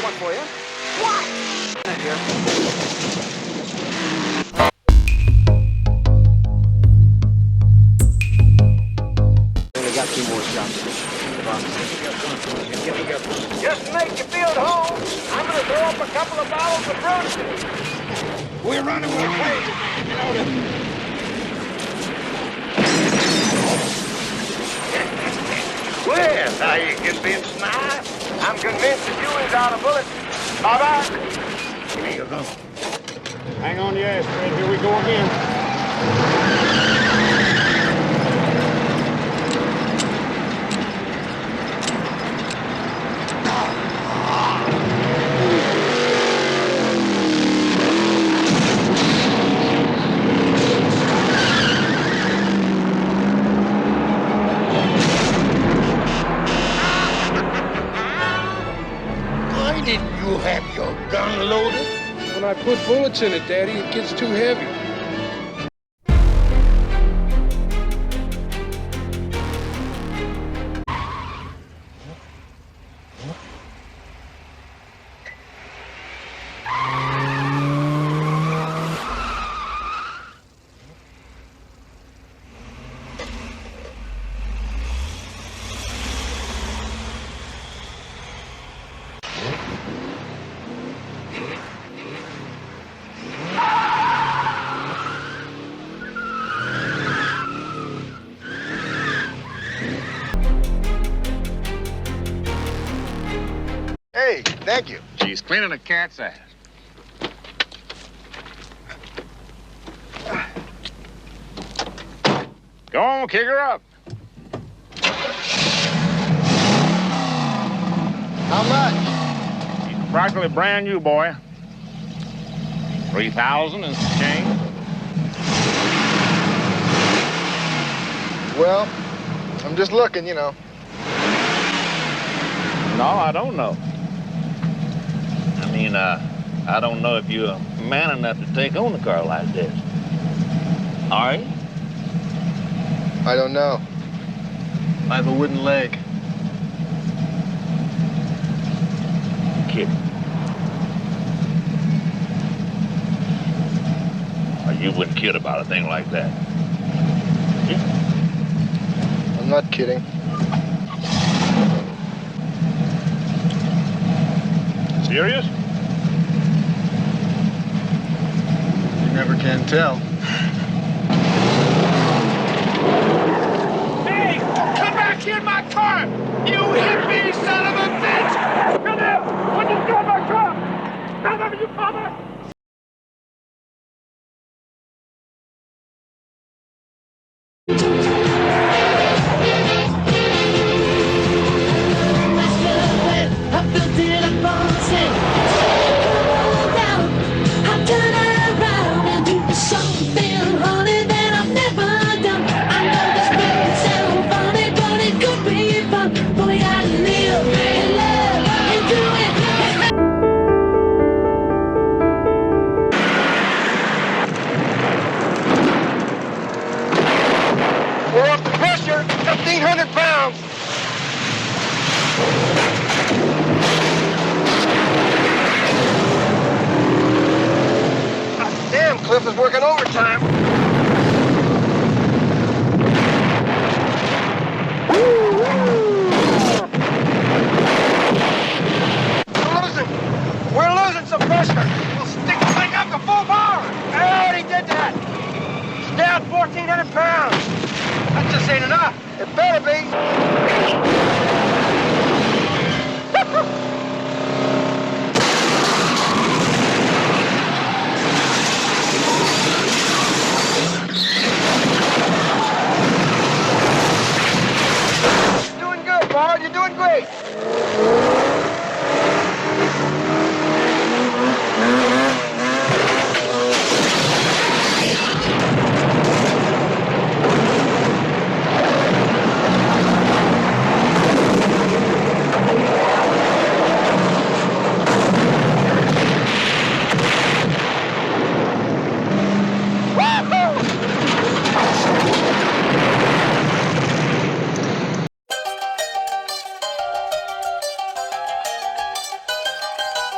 got one for you. What? Here. We got 2 more shots. Just to make you feel at home, I'm going to throw up a couple of bottles of roasted. We're running with crazy, man. You know that. Well, now you convinced now. I'm convinced that you is out of bullets. Bye-bye. Here you go. Hang on to your ass, Fred. Here we go again. Why didn't you have your gun loaded? When I put bullets in it, Daddy, it gets too heavy. Hey, thank you. She's cleaning a cat's ass. Go on, kick her up. How much? She's practically brand new, boy. 3,000 and some change. Well, I'm just looking, you know. No, I don't know. I mean, I don't know if you're man enough to take on a car like this. Are you? I don't know. I have a wooden leg. You're kidding. Or you wouldn't kid about a thing like that. I'm not kidding. Serious? You never can tell. Hey! Come back here in my car! You hippie son of a bitch! Come here! What you do in my car? Come over, you father! We're up to pressure, 1,500 pounds. God damn, Cliff is working overtime. We're losing some pressure. We'll stick the thing up to full power. I already did that. It's down 1,400 pounds. That just ain't enough. It better be.